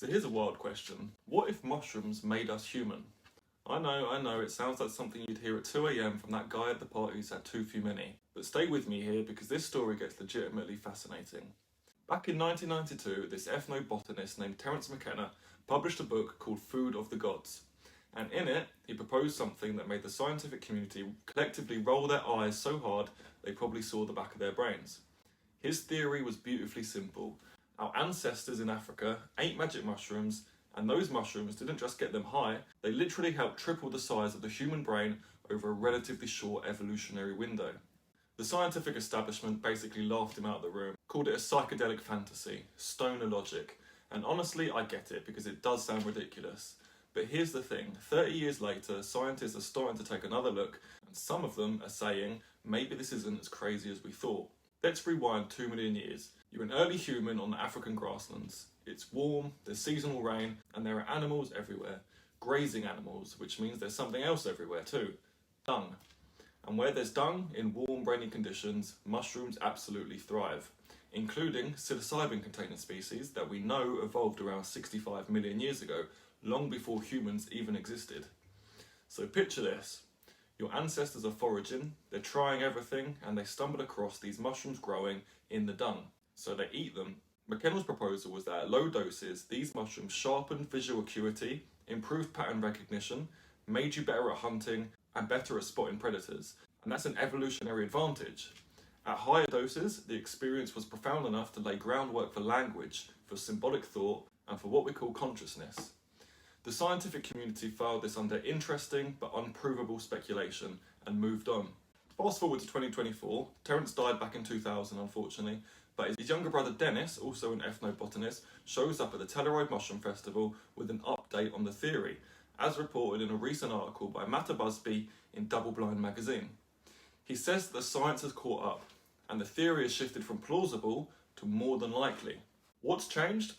So here's a wild question. What if mushrooms made us human? I know, it sounds like something you'd hear at 2 AM from that guy at the party who's had too few many. But stay with me here because this story gets legitimately fascinating. Back in 1992, this ethnobotanist named Terence McKenna published a book called Food of the Gods. And in it, he proposed something that made the scientific community collectively roll their eyes so hard they probably saw the back of their brains. His theory was beautifully simple. Our ancestors in Africa ate magic mushrooms, and those mushrooms didn't just get them high, they literally helped triple the size of the human brain over a relatively short evolutionary window. The scientific establishment basically laughed him out of the room, called it a psychedelic fantasy, stoner logic, and honestly I get it because it does sound ridiculous. But here's the thing, 30 years later, scientists are starting to take another look, and some of them are saying, maybe this isn't as crazy as we thought. Let's rewind 2 million years. You're an early human on the African grasslands. It's warm, there's seasonal rain, and there are animals everywhere. Grazing animals, which means there's something else everywhere too. Dung. And where there's dung, in warm, rainy conditions, mushrooms absolutely thrive, including psilocybin-containing species that we know evolved around 65 million years ago, long before humans even existed. So picture this. Your ancestors are foraging, they're trying everything, and they stumble across these mushrooms growing in the dung. So they eat them. McKenna's proposal was that at low doses, these mushrooms sharpened visual acuity, improved pattern recognition, made you better at hunting, and better at spotting predators. And that's an evolutionary advantage. At higher doses, the experience was profound enough to lay groundwork for language, for symbolic thought, and for what we call consciousness. The scientific community filed this under interesting but unprovable speculation and moved on. Fast forward to 2024, Terence died back in 2000 unfortunately, but his younger brother Dennis, also an ethnobotanist, shows up at the Telluride Mushroom Festival with an update on the theory, as reported in a recent article by Matt Busby in Double Blind magazine. He says that the science has caught up, and the theory has shifted from plausible to more than likely. What's changed?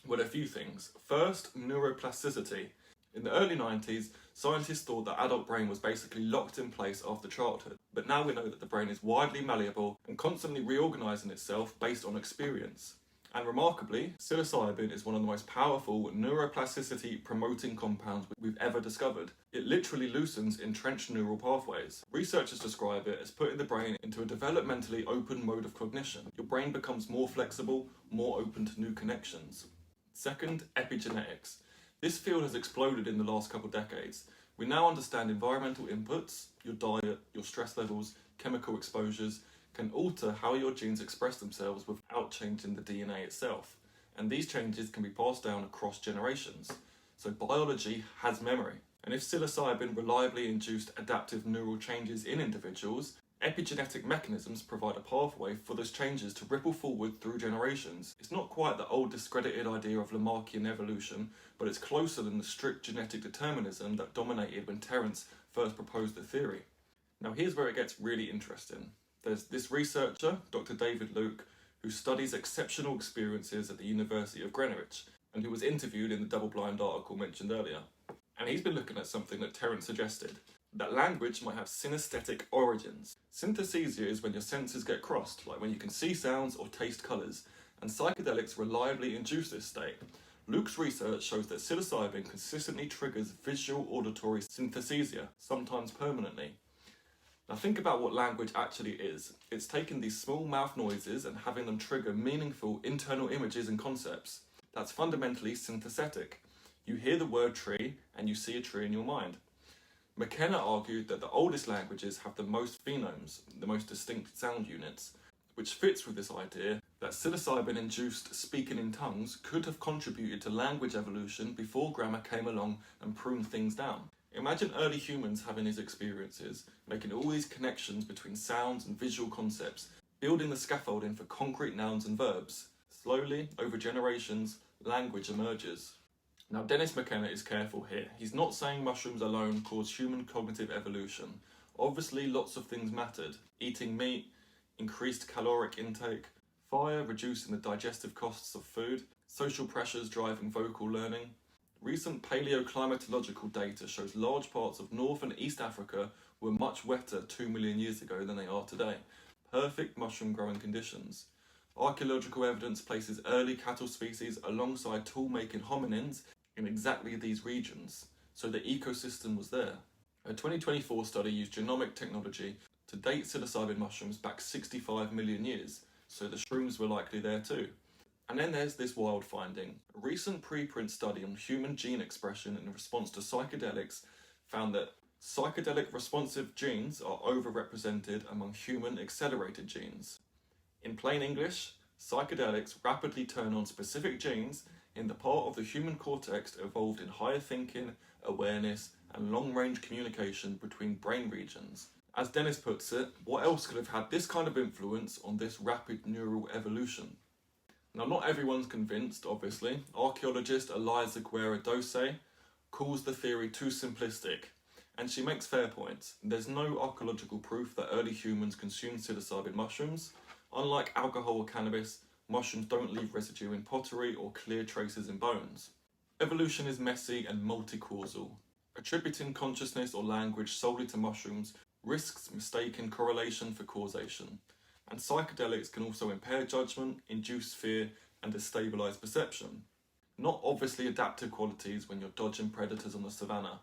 Well, a few things. First, neuroplasticity. In the early 90s, scientists thought the adult brain was basically locked in place after childhood, but now we know that the brain is widely malleable and constantly reorganising itself based on experience. And remarkably, psilocybin is one of the most powerful neuroplasticity promoting compounds we've ever discovered. It literally loosens entrenched neural pathways. Researchers describe it as putting the brain into a developmentally open mode of cognition. Your brain becomes more flexible, more open to new connections. Second, epigenetics. This field has exploded in the last couple decades. We now understand environmental inputs, your diet, your stress levels, chemical exposures, can alter how your genes express themselves without changing the DNA itself. And these changes can be passed down across generations. So biology has memory. And if psilocybin reliably induced adaptive neural changes in individuals, epigenetic mechanisms provide a pathway for those changes to ripple forward through generations. It's not quite the old discredited idea of Lamarckian evolution, but it's closer than the strict genetic determinism that dominated when Terence first proposed the theory. Now here's where it gets really interesting. There's this researcher, Dr. David Luke, who studies exceptional experiences at the University of Greenwich, and who was interviewed in the double-blind article mentioned earlier. And he's been looking at something that Terence suggested, that language might have synesthetic origins. Synesthesia is when your senses get crossed, like when you can see sounds or taste colours, and psychedelics reliably induce this state. Luke's research shows that psilocybin consistently triggers visual auditory synesthesia, sometimes permanently. Now think about what language actually is. It's taking these small mouth noises and having them trigger meaningful internal images and concepts. That's fundamentally synesthetic. You hear the word tree and you see a tree in your mind. McKenna argued that the oldest languages have the most phonemes, the most distinct sound units, which fits with this idea that psilocybin-induced speaking in tongues could have contributed to language evolution before grammar came along and pruned things down. Imagine early humans having these experiences, making all these connections between sounds and visual concepts, building the scaffolding for concrete nouns and verbs. Slowly, over generations, language emerges. Now Dennis McKenna is careful here. He's not saying mushrooms alone cause human cognitive evolution. Obviously lots of things mattered. Eating meat, increased caloric intake, fire reducing the digestive costs of food, social pressures driving vocal learning. Recent paleoclimatological data shows large parts of North and East Africa were much wetter 2 million years ago than they are today. Perfect mushroom growing conditions. Archaeological evidence places early cattle species alongside tool-making hominins in exactly these regions, so the ecosystem was there. A 2024 study used genomic technology to date psilocybin mushrooms back 65 million years, so the shrooms were likely there too. And then there's this wild finding. A recent preprint study on human gene expression in response to psychedelics found that psychedelic responsive genes are overrepresented among human accelerated genes. In plain English, psychedelics rapidly turn on specific genes in the part of the human cortex involved in higher thinking, awareness, and long-range communication between brain regions. As Dennis puts it, what else could have had this kind of influence on this rapid neural evolution? Now, not everyone's convinced, obviously. Archaeologist Eliza Guerra-Dose calls the theory too simplistic, and she makes fair points. There's no archaeological proof that early humans consumed psilocybin mushrooms. Unlike alcohol or cannabis, mushrooms don't leave residue in pottery or clear traces in bones. Evolution is messy and multi-causal. Attributing consciousness or language solely to mushrooms risks mistaking correlation for causation. And psychedelics can also impair judgment, induce fear, and destabilize perception. Not obviously adaptive qualities when you're dodging predators on the savannah.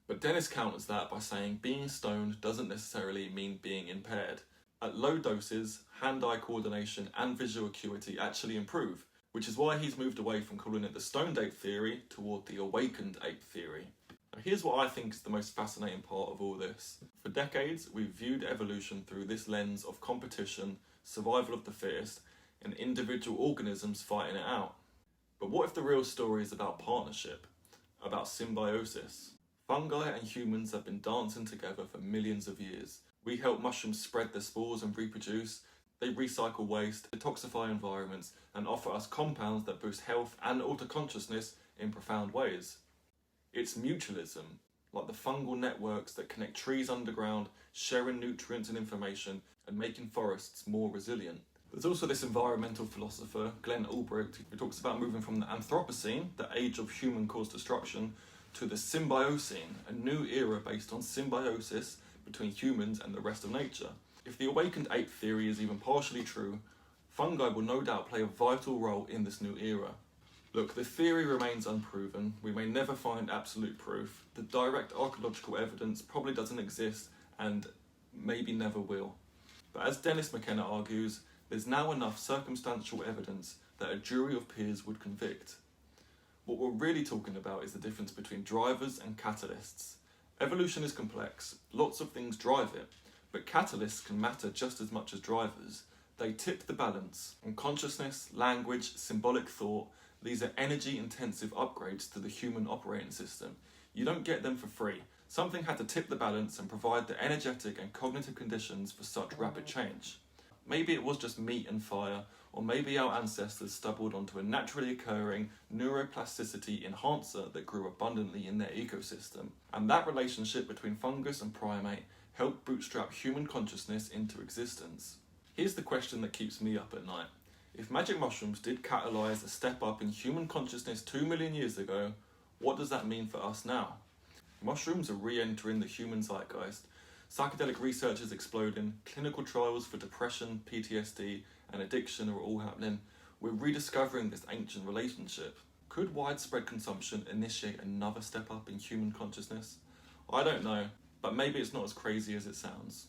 But Dennis counters that by saying being stoned doesn't necessarily mean being impaired. At low doses, hand-eye coordination and visual acuity actually improve, which is why he's moved away from calling it the stoned ape theory toward the awakened ape theory. Now here's what I think is the most fascinating part of all this. For decades, we've viewed evolution through this lens of competition, survival of the fittest, and individual organisms fighting it out. But what if the real story is about partnership, about symbiosis? Fungi and humans have been dancing together for millions of years. We help mushrooms spread their spores and reproduce. They recycle waste, detoxify environments, and offer us compounds that boost health and alter consciousness in profound ways. It's mutualism, like the fungal networks that connect trees underground, sharing nutrients and information, and making forests more resilient. There's also this environmental philosopher, Glenn Ulbricht, who talks about moving from the Anthropocene, the age of human-caused destruction, to the Symbiocene, a new era based on symbiosis between humans and the rest of nature. If the awakened ape theory is even partially true, fungi will no doubt play a vital role in this new era. Look, the theory remains unproven. We may never find absolute proof. The direct archaeological evidence probably doesn't exist and maybe never will. But as Dennis McKenna argues, there's now enough circumstantial evidence that a jury of peers would convict. What we're really talking about is the difference between drivers and catalysts. Evolution is complex, lots of things drive it, but catalysts can matter just as much as drivers. They tip the balance. On consciousness, language, symbolic thought, these are energy-intensive upgrades to the human operating system. You don't get them for free. Something had to tip the balance and provide the energetic and cognitive conditions for such rapid change. Maybe it was just meat and fire, or maybe our ancestors stumbled onto a naturally occurring neuroplasticity enhancer that grew abundantly in their ecosystem. And that relationship between fungus and primate helped bootstrap human consciousness into existence. Here's the question that keeps me up at night. If magic mushrooms did catalyze a step up in human consciousness 2 million years ago, what does that mean for us now? Mushrooms are re-entering the human zeitgeist. Psychedelic research is exploding, clinical trials for depression, PTSD, and addiction are all happening. We're rediscovering this ancient relationship. Could widespread consumption initiate another step up in human consciousness? I don't know, but maybe it's not as crazy as it sounds.